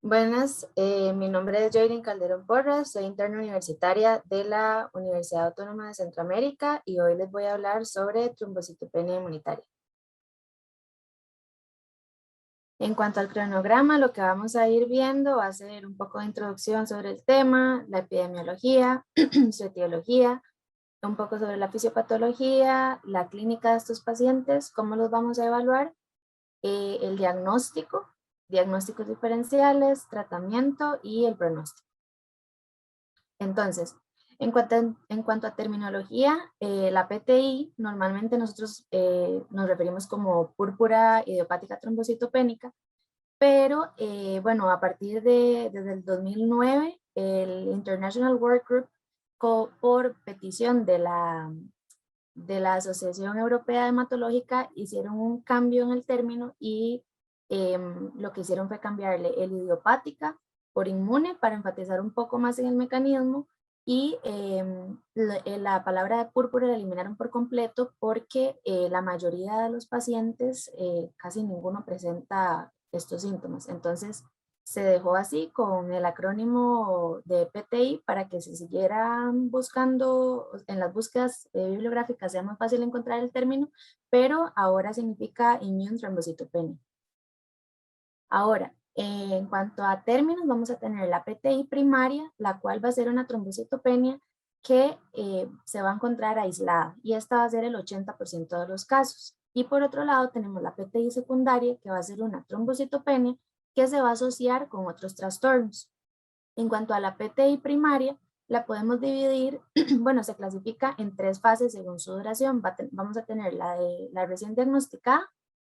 Buenas, mi nombre es Jaylin Calderón Porras, soy interna universitaria de la Universidad Autónoma de Centroamérica y hoy les voy a hablar sobre trombocitopenia inmunitaria. En cuanto al cronograma, lo que vamos a ir viendo va a ser un poco de introducción sobre el tema, la epidemiología, su etiología, un poco sobre la fisiopatología, la clínica de estos pacientes, cómo los vamos a evaluar, el diagnóstico, diagnósticos diferenciales, tratamiento y el pronóstico. Entonces, en cuanto a terminología, la PTI, normalmente nosotros nos referimos como púrpura idiopática trombocitopénica, pero bueno, desde el 2009, el International Work Group, por petición de la Asociación Europea Hematológica, hicieron un cambio en el término y lo que hicieron fue cambiarle el idiopática por inmune para enfatizar un poco más en el mecanismo y la palabra de púrpura la eliminaron por completo porque la mayoría de los pacientes, casi ninguno presenta estos síntomas. Entonces, se dejó así con el acrónimo de PTI para que se siguieran buscando, en las búsquedas bibliográficas sea más fácil encontrar el término, pero ahora significa Immune Thrombocytopenia. Ahora, en cuanto a términos, vamos a tener la PTI primaria, la cual va a ser una trombocitopenia que se va a encontrar aislada y esta va a ser el 80% de los casos. Y por otro lado tenemos la PTI secundaria, que va a ser una trombocitopenia que se va a asociar con otros trastornos. En cuanto a la PTI primaria, la podemos dividir, bueno, se clasifica en 3 fases según su duración. Vamos a tener la de la recién diagnosticada,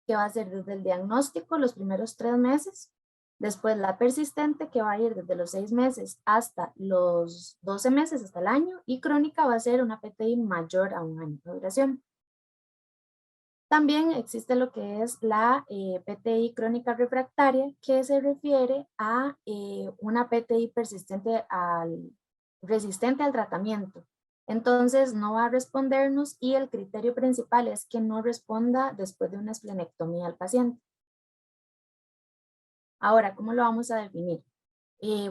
que va a ser desde el diagnóstico los primeros 3 meses. Después la persistente, que va a ir desde los 6 meses hasta los 12 meses, hasta el año. Y crónica va a ser una PTI mayor a 1 año de duración. También existe lo que es la PTI crónica refractaria, que se refiere a una PTI resistente al tratamiento. Entonces no va a respondernos y el criterio principal es que no responda después de una esplenectomía al paciente. Ahora, ¿cómo lo vamos a definir?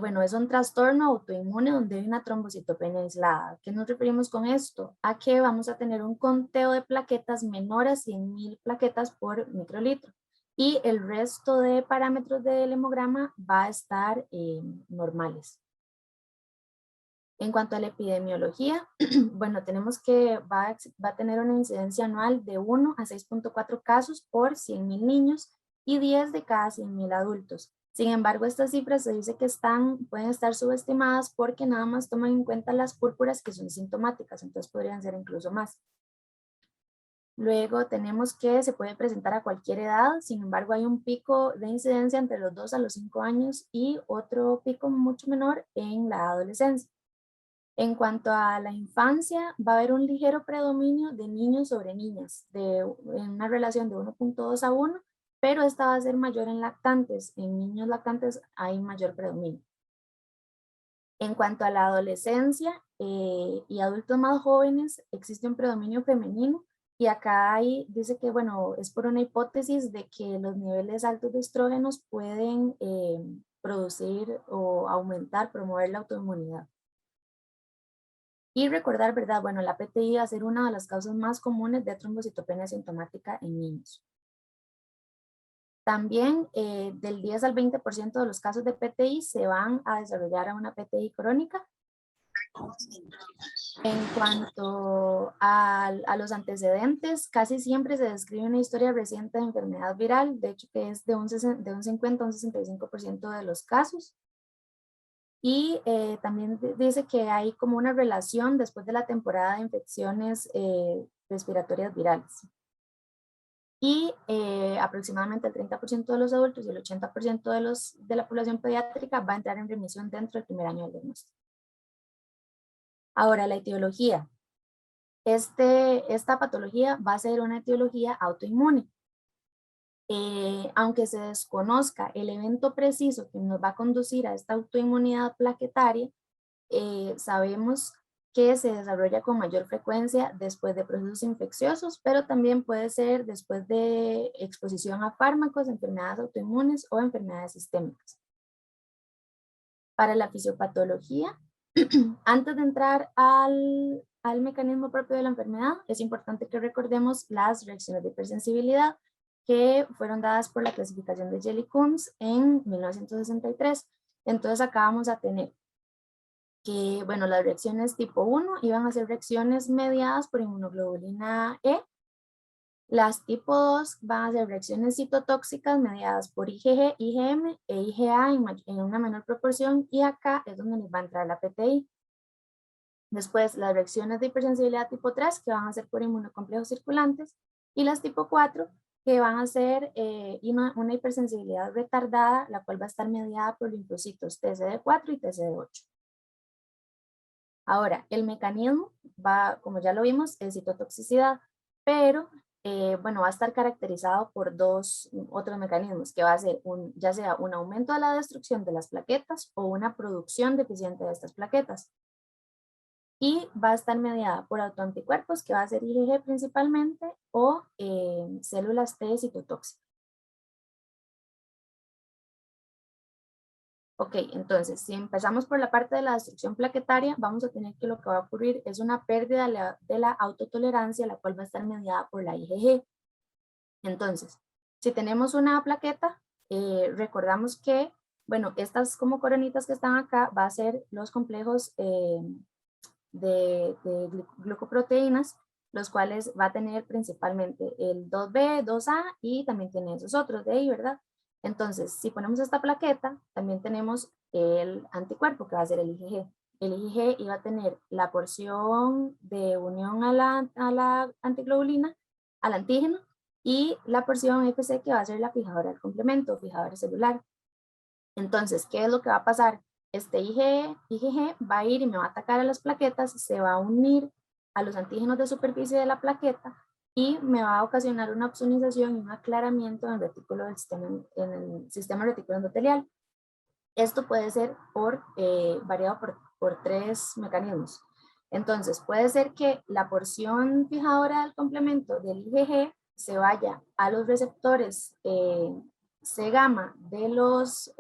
Bueno, es un trastorno autoinmune donde hay una trombocitopenia aislada. ¿A qué nos referimos con esto? A que vamos a tener un conteo de plaquetas menor a 100.000 plaquetas por microlitro y el resto de parámetros del hemograma va a estar normales. En cuanto a la epidemiología, bueno, tenemos que va a tener una incidencia anual de 1 a 6.4 casos por 100.000 niños y 10 de cada 100.000 adultos. Sin embargo, estas cifras se dice que pueden estar subestimadas porque nada más toman en cuenta las púrpuras que son sintomáticas, entonces podrían ser incluso más. Luego tenemos que se puede presentar a cualquier edad, sin embargo hay un pico de incidencia entre los 2 a los 5 años y otro pico mucho menor en la adolescencia. En cuanto a la infancia, va a haber un ligero predominio de niños sobre niñas, en una relación de 1.2 a 1, pero esta va a ser mayor en lactantes. En niños lactantes hay mayor predominio. En cuanto a la adolescencia y adultos más jóvenes, existe un predominio femenino y acá dice que, bueno, es por una hipótesis de que los niveles altos de estrógenos pueden producir o aumentar, promover la autoinmunidad. Y recordar, ¿verdad? Bueno, la PTI va a ser una de las causas más comunes de trombocitopenia sintomática en niños. También del 10 al 20% de los casos de PTI se van a desarrollar a una PTI crónica. En cuanto a los antecedentes, casi siempre se describe una historia reciente de enfermedad viral, de hecho que es de un 50 a un 65% de los casos. Y también dice que hay como una relación después de la temporada de infecciones respiratorias virales. Y aproximadamente el 30% de los adultos y el 80% de la población pediátrica va a entrar en remisión dentro del primer año del diagnóstico. Ahora, la etiología. Esta patología va a ser una etiología autoinmune. Aunque se desconozca el evento preciso que nos va a conducir a esta autoinmunidad plaquetaria, sabemos que se desarrolla con mayor frecuencia después de procesos infecciosos, pero también puede ser después de exposición a fármacos, enfermedades autoinmunes o enfermedades sistémicas. Para la fisiopatología, antes de entrar al mecanismo propio de la enfermedad, es importante que recordemos las reacciones de hipersensibilidad que fueron dadas por la clasificación de Jelly-Combs en 1963. Entonces acá vamos a tener que, bueno, las reacciones tipo 1 iban a ser reacciones mediadas por inmunoglobulina E. Las tipo 2 van a ser reacciones citotóxicas mediadas por IgG, IgM e IgA en una menor proporción, y acá es donde nos va a entrar la PTI. Después, las reacciones de hipersensibilidad tipo 3, que van a ser por inmunocomplejos circulantes, y las tipo 4, que van a ser una hipersensibilidad retardada, la cual va a estar mediada por linfocitos TCD4 y TCD8. Ahora, el mecanismo va, como ya lo vimos, es citotoxicidad, pero bueno, va a estar caracterizado por dos otros mecanismos, que va a ser ya sea un aumento de la destrucción de las plaquetas o una producción deficiente de estas plaquetas. Y va a estar mediada por autoanticuerpos, que va a ser IgG principalmente, o células T citotóxicas. Ok, entonces, si empezamos por la parte de la destrucción plaquetaria, vamos a tener que lo que va a ocurrir es una pérdida de la autotolerancia, la cual va a estar mediada por la IgG. Entonces, si tenemos una plaqueta, recordamos que, bueno, estas como coronitas que están acá, va a ser los complejos de glucoproteínas, los cuales va a tener principalmente el 2B, 2A y también tiene esos otros de ahí, ¿verdad? Entonces, si ponemos esta plaqueta, también tenemos el anticuerpo que va a ser el IgG. El IgG iba a tener la porción de unión a la antiglobulina, al antígeno, y la porción FC que va a ser la fijadora del complemento, fijadora celular. Entonces, ¿qué es lo que va a pasar? Este IgG va a ir y me va a atacar a las plaquetas, se va a unir a los antígenos de superficie de la plaqueta y me va a ocasionar una opsonización y un aclaramiento en el retículo del sistema, en el sistema reticular endotelial. Esto puede ser variado por tres mecanismos. Entonces, puede ser que la porción fijadora del complemento del IgG se vaya a los receptores C-gamma de los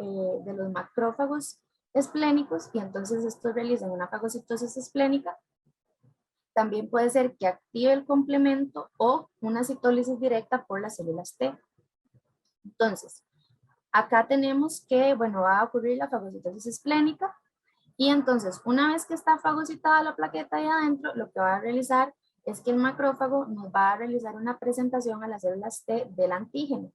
macrófagos esplénicos y entonces estos realizan una fagocitosis esplénica. También puede ser que active el complemento o una citólisis directa por las células T. Entonces, acá tenemos que, bueno, va a ocurrir la fagocitosis esplénica y entonces una vez que está fagocitada la plaqueta ahí adentro, lo que va a realizar es que el macrófago nos va a realizar una presentación a las células T del antígeno.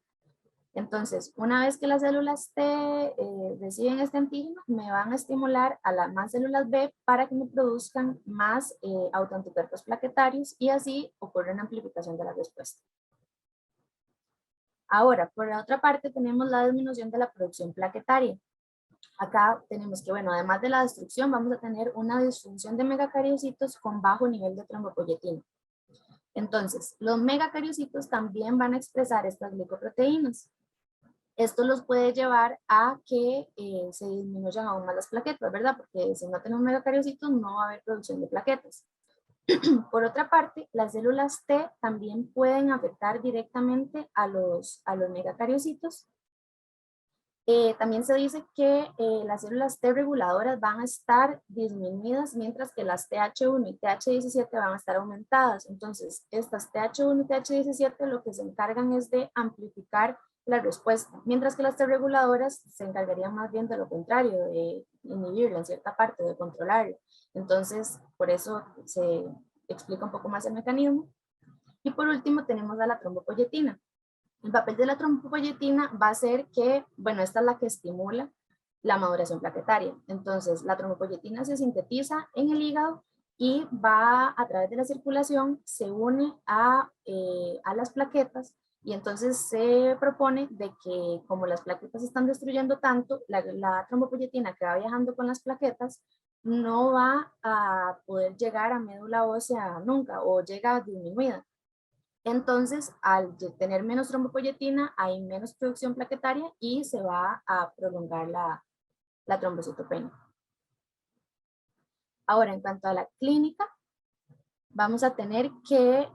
Entonces, una vez que las células T reciben este antígeno, me van a estimular a las más células B para que me produzcan más autoanticuerpos plaquetarios y así ocurre una amplificación de la respuesta. Ahora, por la otra parte, tenemos la disminución de la producción plaquetaria. Acá tenemos que, bueno, además de la destrucción, vamos a tener una disfunción de megacariocitos con bajo nivel de trombopoyetina. Entonces, los megacariocitos también van a expresar estas glicoproteínas. Esto los puede llevar a que se disminuyan aún más las plaquetas, ¿verdad? Porque si no tenemos megacariocitos, no va a haber producción de plaquetas. Por otra parte, las células T también pueden afectar directamente a los megacariocitos. También se dice que las células T reguladoras van a estar disminuidas, mientras que las TH1 y TH17 van a estar aumentadas. Entonces, estas TH1 y TH17 lo que se encargan es de amplificar la respuesta, mientras que las T reguladoras se encargarían más bien de lo contrario, de inhibirla en cierta parte, de controlarla. Entonces, por eso se explica un poco más el mecanismo. Y por último tenemos a la trombopoyetina. El papel de la trombopoyetina va a ser que, bueno, esta es la que estimula la maduración plaquetaria. Entonces, la trombopoyetina se sintetiza en el hígado y va a través de la circulación, se une a las plaquetas y entonces se propone de que como las plaquetas están destruyendo tanto, la trombopoyetina que va viajando con las plaquetas no va a poder llegar a médula ósea nunca o llega disminuida. Entonces, al tener menos trombopoyetina, hay menos producción plaquetaria y se va a prolongar la trombocitopenia. Ahora, en cuanto a la clínica, vamos a tener que,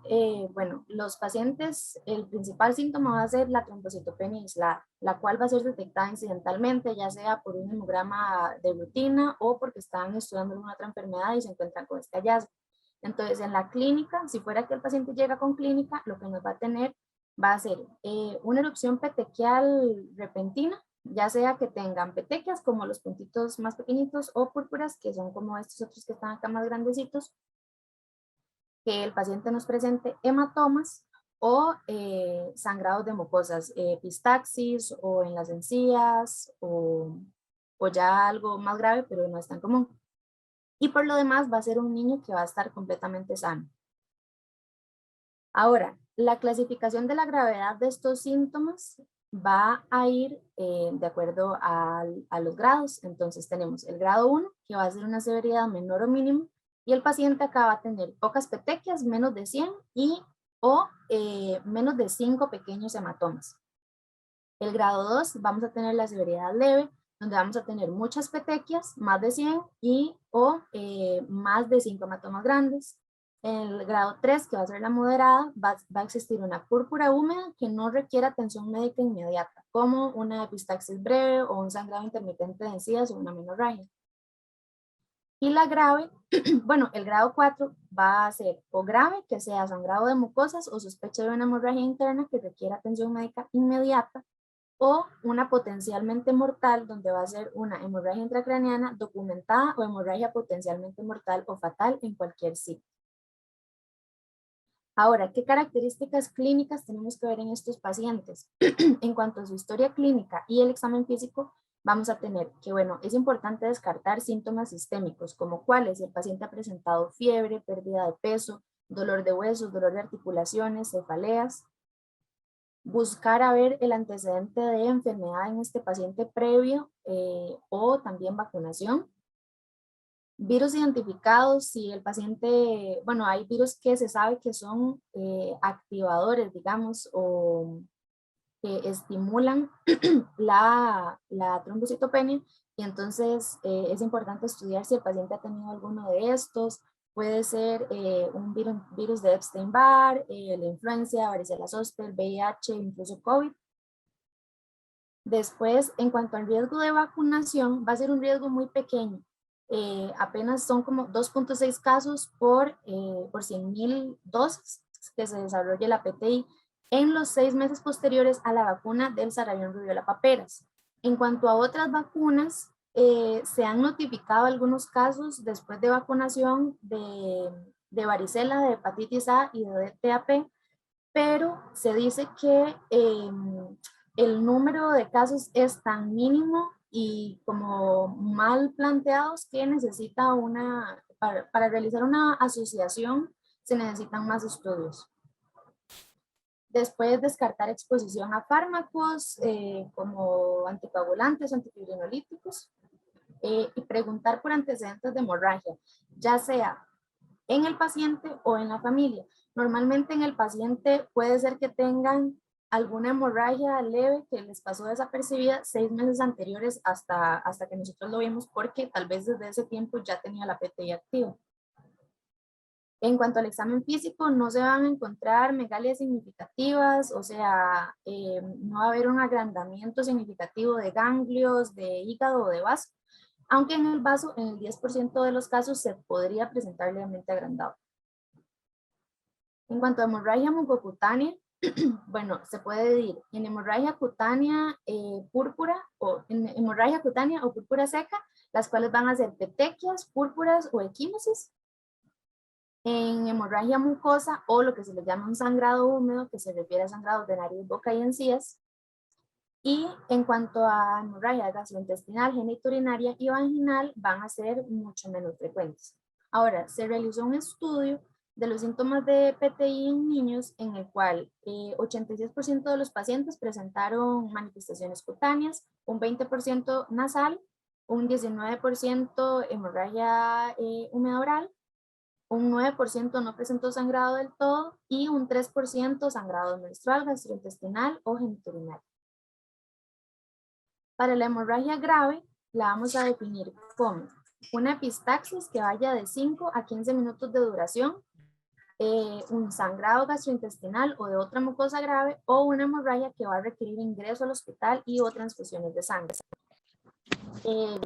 bueno, los pacientes, el principal síntoma va a ser la trombocitopenia aislada, la cual va a ser detectada incidentalmente, ya sea por un hemograma de rutina o porque están estudiando alguna otra enfermedad y se encuentran con este hallazgo. Entonces, en la clínica, si fuera que el paciente llega con clínica, lo que nos va a tener va a ser una erupción petequial repentina, ya sea que tengan petequias como los puntitos más pequeñitos o púrpuras, que son como estos otros que están acá más grandecitos, que el paciente nos presente hematomas o sangrados de mucosas, epistaxis o en las encías o ya algo más grave, pero no es tan común. Y por lo demás va a ser un niño que va a estar completamente sano. Ahora, la clasificación de la gravedad de estos síntomas va a ir de acuerdo a los grados. Entonces tenemos el grado 1, que va a ser una severidad menor o mínimo, y el paciente acá va a tener pocas petequias, menos de 100, y o menos de 5 pequeños hematomas. El grado 2 vamos a tener la severidad leve, donde vamos a tener muchas petequias, más de 100, y o más de 5 hematomas grandes. El grado 3, que va a ser la moderada, va a existir una púrpura húmeda que no requiere atención médica inmediata, como una epistaxis breve o un sangrado intermitente de encías o una menorragia. Y la grave, bueno, el grado 4 va a ser o grave, que sea sangrado de mucosas o sospecha de una hemorragia interna que requiere atención médica inmediata, o una potencialmente mortal, donde va a ser una hemorragia intracraneana documentada o hemorragia potencialmente mortal o fatal en cualquier sitio. Ahora, ¿qué características clínicas tenemos que ver en estos pacientes? En cuanto a su historia clínica y el examen físico, vamos a tener que, bueno, es importante descartar síntomas sistémicos, como cuáles: el paciente ha presentado fiebre, pérdida de peso, dolor de huesos, dolor de articulaciones, cefaleas. Buscar a ver el antecedente de enfermedad en este paciente previo o también vacunación. Virus identificados, si el paciente, bueno, hay virus que se sabe que son activadores, digamos, o que estimulan la trombocitopenia, y entonces es importante estudiar si el paciente ha tenido alguno de estos. Puede ser un virus de Epstein-Barr, la influenza, varicela zoster, VIH, incluso COVID. Después, en cuanto al riesgo de vacunación, va a ser un riesgo muy pequeño. Apenas son como 2.6 casos por 100.000 dosis que se desarrolle la PTI en los 6 meses posteriores a la vacuna del sarampión, rubiola, paperas. En cuanto a otras vacunas, se han notificado algunos casos después de vacunación de varicela, de hepatitis A y de DTaP, pero se dice que el número de casos es tan mínimo y como mal planteados que necesita para realizar una asociación se necesitan más estudios. Después, descartar exposición a fármacos como anticoagulantes, antifibrinolíticos, y preguntar por antecedentes de hemorragia, ya sea en el paciente o en la familia. Normalmente en el paciente puede ser que tengan alguna hemorragia leve que les pasó desapercibida 6 meses anteriores hasta que nosotros lo vimos, porque tal vez desde ese tiempo ya tenía la PTI activa. En cuanto al examen físico, no se van a encontrar megalias significativas, o sea, no va a haber un agrandamiento significativo de ganglios, de hígado o de vaso, aunque en el vaso, en el 10% de los casos, se podría presentar levemente agrandado. En cuanto a hemorragia mucocutánea, bueno, se puede dividir en hemorragia cutánea púrpura o en hemorragia cutánea o púrpura seca, las cuales van a ser petequias, púrpuras o equimosis. En hemorragia mucosa, o lo que se le llama un sangrado húmedo, que se refiere a sangrados de nariz, boca y encías. Y en cuanto a hemorragia gastrointestinal, genitourinaria y vaginal, van a ser mucho menos frecuentes. Ahora, se realizó un estudio de los síntomas de PTI en niños, en el cual 86% de los pacientes presentaron manifestaciones cutáneas, un 20% nasal, un 19% hemorragia húmeda oral, un 9% no presentó sangrado del todo y un 3% sangrado menstrual, gastrointestinal o genitourinario. Para la hemorragia grave, la vamos a definir como una epistaxis que vaya de 5 a 15 minutos de duración, un sangrado gastrointestinal o de otra mucosa grave, o una hemorragia que va a requerir ingreso al hospital y o transfusiones de sangre.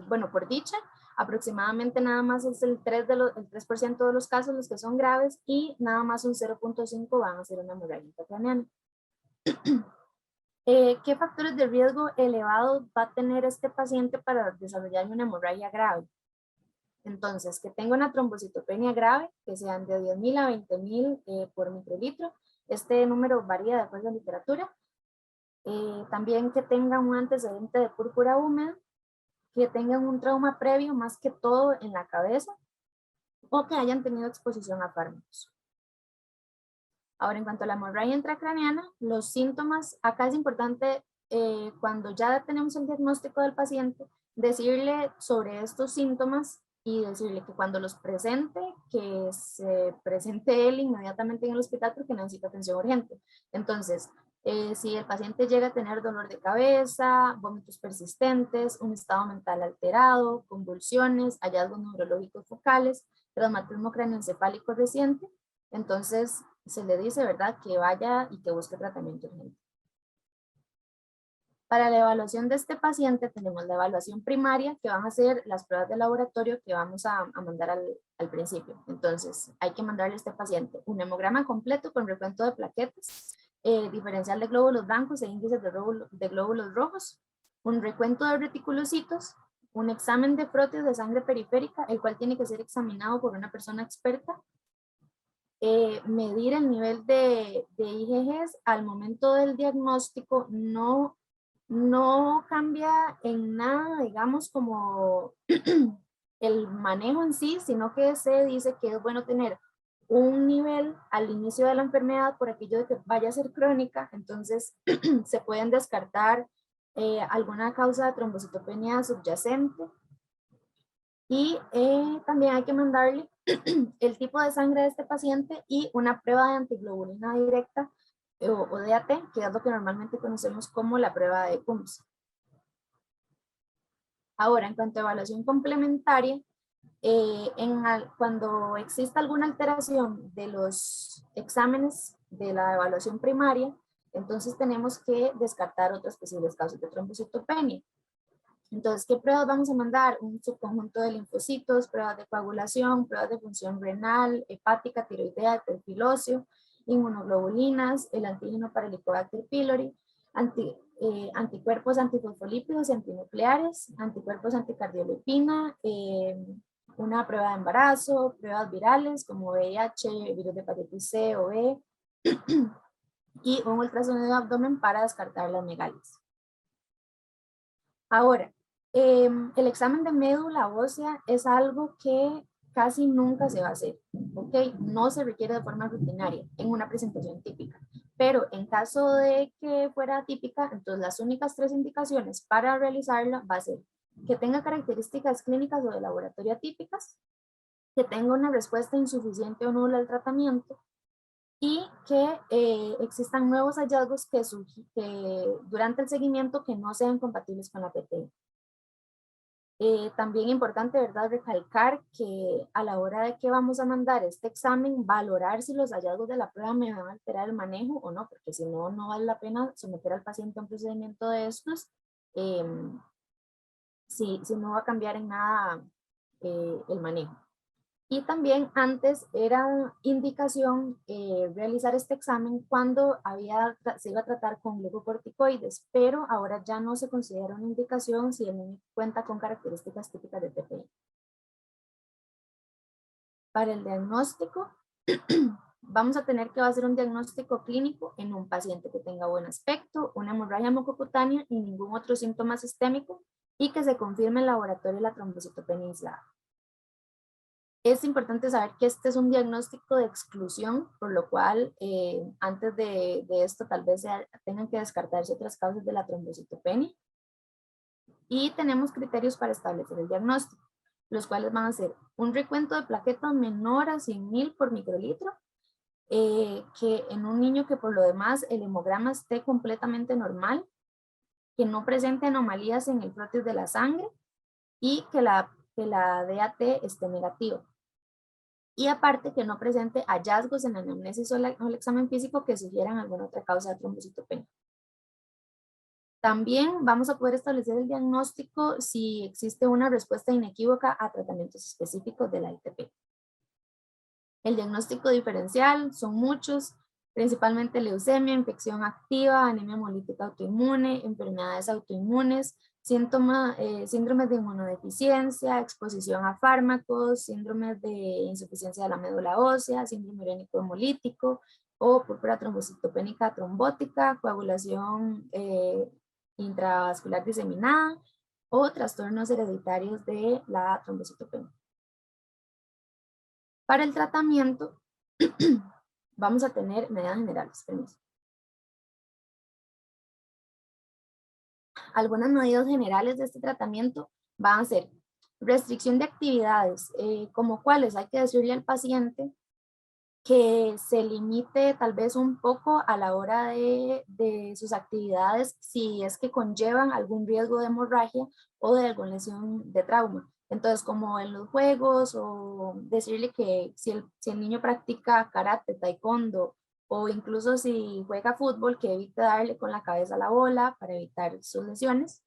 Bueno, por dicha, aproximadamente nada más es el 3% de los casos los que son graves, y nada más un 0.5 van a ser una hemorragia intracraneana. ¿Qué factores de riesgo elevado va a tener este paciente para desarrollar una hemorragia grave? Entonces, que tenga una trombocitopenia grave, que sean de 10.000 a 20.000 por microlitro. Este número varía de acuerdo a la literatura. También que tengan un antecedente de púrpura húmeda, que tengan un trauma previo, más que todo en la cabeza, o que hayan tenido exposición a fármacos. Ahora, en cuanto a la hemorragia intracraneana, los síntomas, acá es importante cuando ya tenemos el diagnóstico del paciente, decirle sobre estos síntomas y decirle que cuando los presente, que se presente él inmediatamente en el hospital porque necesita atención urgente. Entonces, si el paciente llega a tener dolor de cabeza, vómitos persistentes, un estado mental alterado, convulsiones, hallazgos neurológicos focales, traumatismo craneoencefálico reciente, entonces se le dice, ¿verdad?, que vaya y que busque tratamiento urgente. Para la evaluación de este paciente tenemos la evaluación primaria, que van a ser las pruebas de laboratorio que vamos a mandar al principio. Entonces, hay que mandarle a este paciente un hemograma completo con recuento de plaquetas, diferencial de glóbulos blancos e índices de glóbulos rojos, un recuento de reticulocitos, un examen de frotis de sangre periférica, el cual tiene que ser examinado por una persona experta, medir el nivel de IgGs al momento del diagnóstico. No cambia en nada, digamos, como el manejo en sí, sino que se dice que es bueno tener un nivel al inicio de la enfermedad por aquello de que vaya a ser crónica. Entonces se pueden descartar alguna causa de trombocitopenia subyacente, y también hay que mandarle el tipo de sangre de este paciente y una prueba de antiglobulina directa o DAT, que es lo que normalmente conocemos como la prueba de Coombs. Ahora, en cuanto a evaluación complementaria, cuando exista alguna alteración de los exámenes de la evaluación primaria, entonces tenemos que descartar otras posibles causas de trombocitopenia. Entonces, ¿qué pruebas vamos a mandar? Un subconjunto de linfocitos, pruebas de coagulación, pruebas de función renal, hepática, tiroidea, de perfil óseo, inmunoglobulinas, el antígeno para Helicobacter pylori, anticuerpos antifosfolípidos y antinucleares, anticuerpos anticardiolipina, una prueba de embarazo, pruebas virales como VIH, virus de hepatitis C o B, y un ultrasonido de abdomen para descartar las megalias. Ahora, el examen de médula ósea es algo que casi nunca se va a hacer, ¿ok? No se requiere de forma rutinaria en una presentación típica, pero en caso de que fuera típica, entonces las únicas 3 indicaciones para realizarla va a ser que tenga características clínicas o de laboratorio atípicas, que tenga una respuesta insuficiente o nula al tratamiento, y que existan nuevos hallazgos que durante el seguimiento que no sean compatibles con la PTI. También importante, ¿verdad?, recalcar que a la hora de que vamos a mandar este examen, valorar si los hallazgos de la prueba me van a alterar el manejo o no, porque si no, no vale la pena someter al paciente a un procedimiento de estos, si no va a cambiar en nada el manejo. Y también antes era indicación realizar este examen cuando se iba a tratar con glucocorticoides, pero ahora ya no se considera una indicación si el niño cuenta con características típicas de TPI. Para el diagnóstico, vamos a tener que hacer un diagnóstico clínico en un paciente que tenga buen aspecto, una hemorragia mucocutánea y ningún otro síntoma sistémico, y que se confirme en laboratorio la trombocitopenia aislada. Es importante saber que este es un diagnóstico de exclusión, por lo cual antes de esto tal vez tengan que descartarse otras causas de la trombocitopenia. Y tenemos criterios para establecer el diagnóstico, los cuales van a ser un recuento de plaquetas menor a 100.000 por microlitro, que en un niño que por lo demás el hemograma esté completamente normal, que no presente anomalías en el frotis de la sangre y que la DAT esté negativa. y aparte que no presente hallazgos en la anamnesis o el examen físico que sugieran alguna otra causa de trombocitopenia. También vamos a poder establecer el diagnóstico si existe una respuesta inequívoca a tratamientos específicos de la ITP. El diagnóstico diferencial son muchos, principalmente leucemia, infección activa, anemia hemolítica autoinmune, enfermedades autoinmunes, síndromes de inmunodeficiencia, exposición a fármacos, síndromes de insuficiencia de la médula ósea, síndrome urémico hemolítico o púrpura trombocitopénica trombótica, coagulación intravascular diseminada o trastornos hereditarios de la trombocitopenia. Para el tratamiento vamos a tener medidas generales. Permiso. Algunas medidas generales de este tratamiento van a ser restricción de actividades, como cuáles hay que decirle al paciente que se limite tal vez un poco a la hora de sus actividades si es que conllevan algún riesgo de hemorragia o de alguna lesión de trauma. Entonces, como en los juegos, o decirle que si el niño practica karate, taekwondo, o incluso si juega fútbol, que evite darle con la cabeza a la bola para evitar sus lesiones.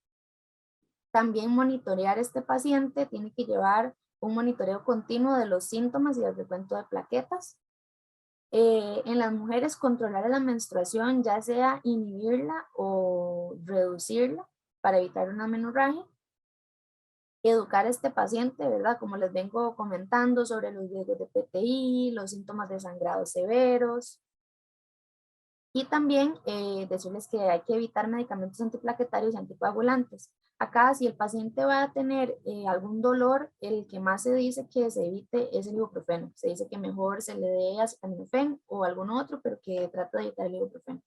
También monitorear a este paciente, tiene que llevar un monitoreo continuo de los síntomas y el recuento de plaquetas. En las mujeres, controlar la menstruación, ya sea inhibirla o reducirla para evitar una menorragia. Educar a este paciente, ¿verdad? Como les vengo comentando sobre los riesgos de PTI, los síntomas de sangrado severos. Y también decirles que hay que evitar medicamentos antiplaquetarios y anticoagulantes. Acá, si el paciente va a tener algún dolor, el que más se dice que se evite es el ibuprofeno. Se dice que mejor se le dé acetaminofén o algún otro, pero que trate de evitar el ibuprofeno.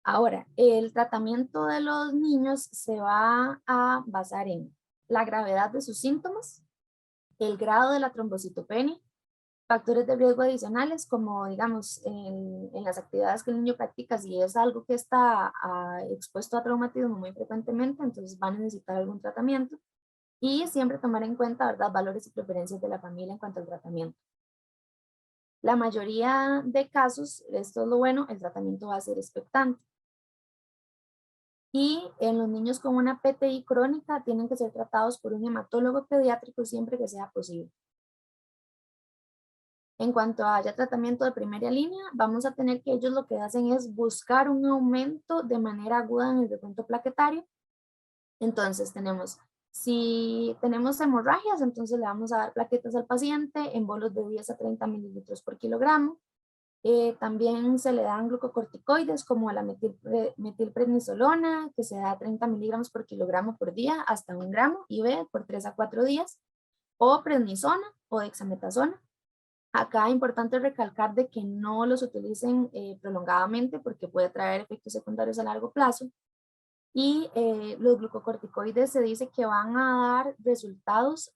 Ahora, el tratamiento de los niños se va a basar en la gravedad de sus síntomas, el grado de la trombocitopenia, factores de riesgo adicionales, como digamos en las actividades que el niño practica, si es algo que está expuesto a traumatismo muy frecuentemente, entonces va a necesitar algún tratamiento. Y siempre tomar en cuenta, ¿verdad?, valores y preferencias de la familia en cuanto al tratamiento. La mayoría de casos, esto es lo bueno, el tratamiento va a ser expectante. Y en los niños con una PTI crónica tienen que ser tratados por un hematólogo pediátrico siempre que sea posible. En cuanto a ya tratamiento de primera línea, vamos a tener que ellos lo que hacen es buscar un aumento de manera aguda en el recuento plaquetario. Entonces si tenemos hemorragias, entonces le vamos a dar plaquetas al paciente en bolos de 10 a 30 mililitros por kilogramo. También se le dan glucocorticoides como la metilprednisolona, que se da 30 miligramos por kilogramo por día hasta 1 gramo IV por 3 a 4 días, o prednisona o dexametasona. Acá es importante recalcar de que no los utilicen prolongadamente porque puede traer efectos secundarios a largo plazo. Y los glucocorticoides se dice que van a dar resultados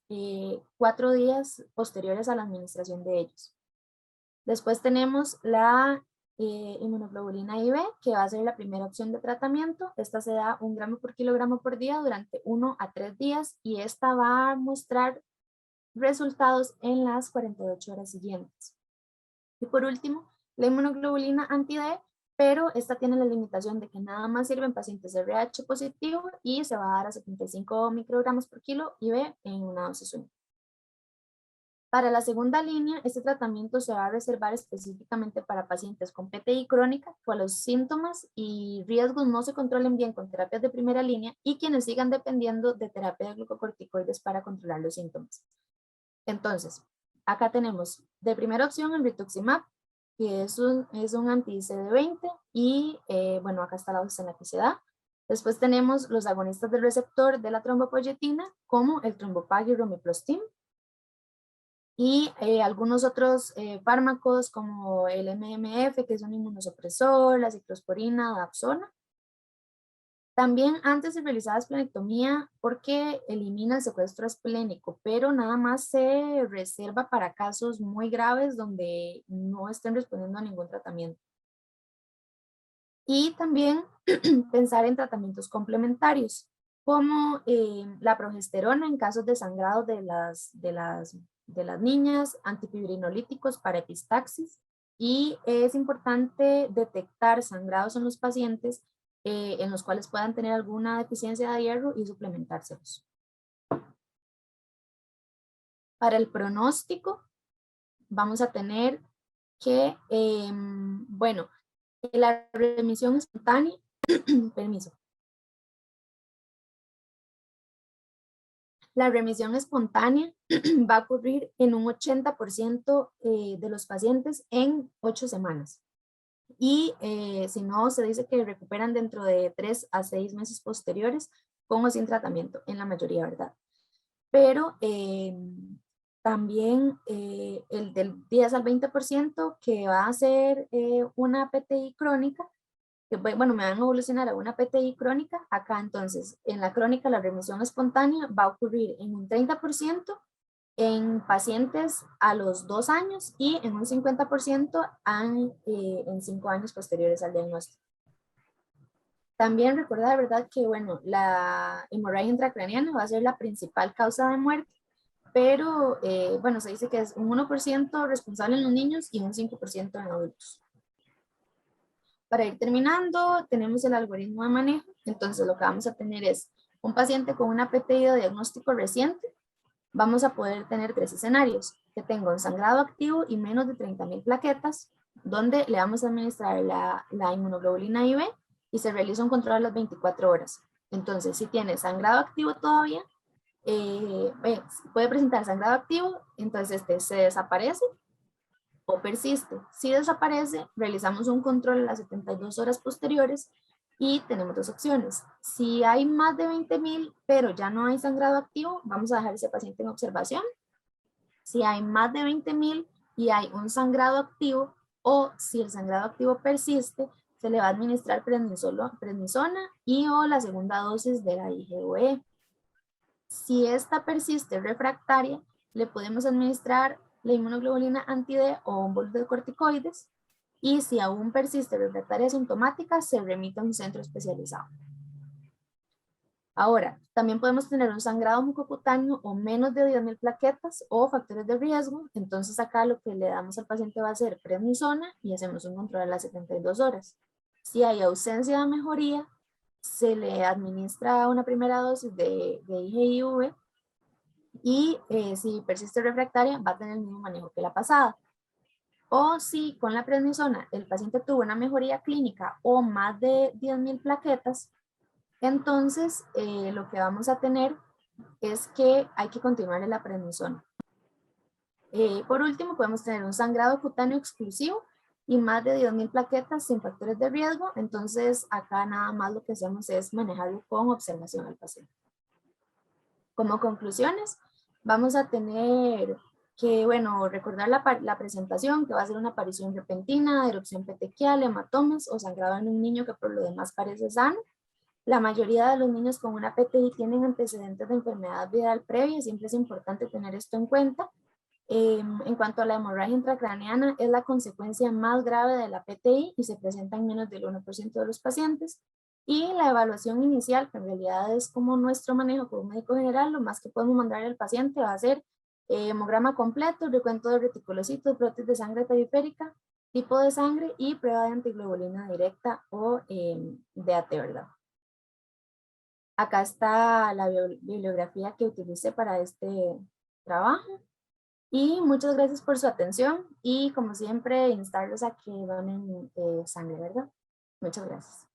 4 días posteriores a la administración de ellos. Después tenemos la inmunoglobulina IB, que va a ser la primera opción de tratamiento. Esta se da 1 gramo por kilogramo por día durante 1 a 3 días y esta va a mostrar resultados en las 48 horas siguientes. Y por último, la inmunoglobulina anti-D, pero esta tiene la limitación de que nada más sirve en pacientes RH positivo y se va a dar a 75 microgramos por kilo IV en una dosis única. Para la segunda línea, este tratamiento se va a reservar específicamente para pacientes con PTI crónica, cuando los síntomas y riesgos no se controlen bien con terapias de primera línea y quienes sigan dependiendo de terapia de glucocorticoides para controlar los síntomas. Entonces, acá tenemos de primera opción el rituximab, que es un anti-CD20 y bueno, acá está la dosis en la que se da. Después tenemos los agonistas del receptor de la trombopoyetina, como el trombopag y romiplostim. Y algunos otros fármacos como el MMF, que es un inmunosupresor, la ciclosporina, dapsona. También antes se realizaba esplenectomía porque elimina el secuestro esplénico, pero nada más se reserva para casos muy graves donde no estén respondiendo a ningún tratamiento. Y también pensar en tratamientos complementarios, como la progesterona en casos de sangrado de las de las niñas, antifibrinolíticos para epistaxis, y es importante detectar sangrados en los pacientes en los cuales puedan tener alguna deficiencia de hierro y suplementárselos. Para el pronóstico, vamos a tener que, bueno, la remisión espontánea, permiso. La remisión espontánea va a ocurrir en un 80% de los pacientes en 8 semanas. Y si no, se dice que recuperan dentro de 3 a 6 meses posteriores con o sin tratamiento, en la mayoría, ¿verdad? Pero también el del 10 al 20% que va a ser una PTI crónica, que bueno, me van a evolucionar a una PTI crónica. Acá entonces, en la crónica la remisión espontánea va a ocurrir en un 30% en pacientes a los 2 años y en un 50% en 5 años posteriores al diagnóstico. También recuerda de verdad que, bueno, la hemorragia intracraniana va a ser la principal causa de muerte, pero, bueno, se dice que es un 1% responsable en los niños y un 5% en adultos. Para ir terminando, tenemos el algoritmo de manejo. Entonces, lo que vamos a tener es un paciente con una PTI de diagnóstico reciente. Vamos a poder tener 3 escenarios: que tenga un sangrado activo y menos de 30.000 plaquetas, donde le vamos a administrar la inmunoglobulina IB y se realiza un control a las 24 horas. Entonces, si tiene sangrado activo todavía, puede presentar sangrado activo, entonces este se desaparece o persiste. Si desaparece, realizamos un control a las 72 horas posteriores y tenemos 2 opciones. Si hay más de 20.000, pero ya no hay sangrado activo, vamos a dejar ese paciente en observación. Si hay más de 20.000 y hay un sangrado activo, o si el sangrado activo persiste, se le va a administrar prednisona y o la segunda dosis de la IgE. Si esta persiste refractaria, le podemos administrar la inmunoglobulina anti-D o un bolus de corticoides, y si aún persiste refractaria asintomática, se remite a un centro especializado. Ahora, también podemos tener un sangrado mucocutáneo o menos de 10.000 plaquetas o factores de riesgo. Entonces acá lo que le damos al paciente va a ser prednisona y hacemos un control a las 72 horas. Si hay ausencia de mejoría, se le administra una primera dosis de IgIV, y si persiste refractaria va a tener el mismo manejo que la pasada. O si con la prednisona el paciente tuvo una mejoría clínica o más de 10.000 plaquetas, entonces lo que vamos a tener es que hay que continuar en la prednisona. Por último, podemos tener un sangrado cutáneo exclusivo y más de 10.000 plaquetas sin factores de riesgo. Entonces acá nada más lo que hacemos es manejarlo con observación al paciente. Como conclusiones, vamos a tener que, bueno, recordar la presentación, que va a ser una aparición repentina, erupción petequial, hematomas o sangrado en un niño que por lo demás parece sano. La mayoría de los niños con una PTI tienen antecedentes de enfermedad viral previa, siempre es importante tener esto en cuenta. En cuanto a la hemorragia intracraneana, es la consecuencia más grave de la PTI y se presenta en menos del 1% de los pacientes. Y la evaluación inicial, que en realidad es como nuestro manejo como médico general, lo más que podemos mandar al paciente va a ser hemograma completo, recuento de reticulocitos, brotes de sangre periférica, tipo de sangre y prueba de antiglobulina directa o DAT, ¿verdad? Acá está la bibliografía que utilicé para este trabajo. Y muchas gracias por su atención y como siempre instarlos a que donen sangre, ¿verdad? Muchas gracias.